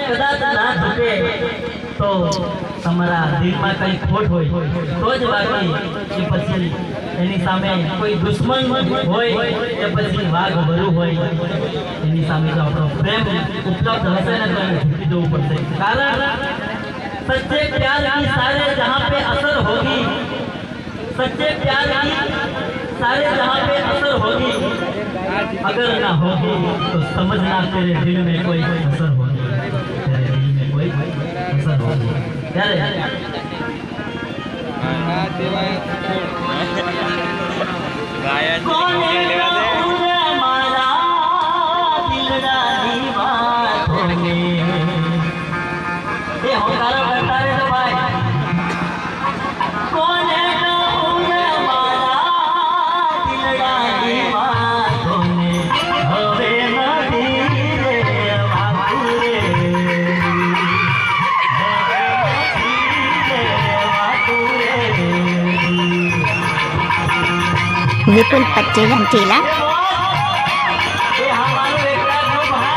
કદાચ ના છૂટે તો તમારા દિલમાં કઈ ખોટ હોય તો જ બાકી કે પછી એની સામે કોઈ દુશ્મન હોય કે પછી વાઘ ભરું હોય એની સામે જો આપણો પ્રેમ ઉપલબ્ધ હશે ને તો એને ઝૂકી જવું પડશે કારણ सच्चे प्यार की सारे जहां पे असर होगी सच्चे प्यार की सारे जहां पे असर होगी अगर ना होगी तो समझना तेरे दिल में कोई असर होगी तेरे दिल में कोई असर होगी यार कौन है हमारा दिल रानी बातों में ये होकारा करता रे तो भाई कौन है हमारा दिल रानी बातों में होवे नदी रे बाकुरे होवे नदी रे बाकुरे विपुल पटेल अंकेला ये हमारा बेटा ग्रुप है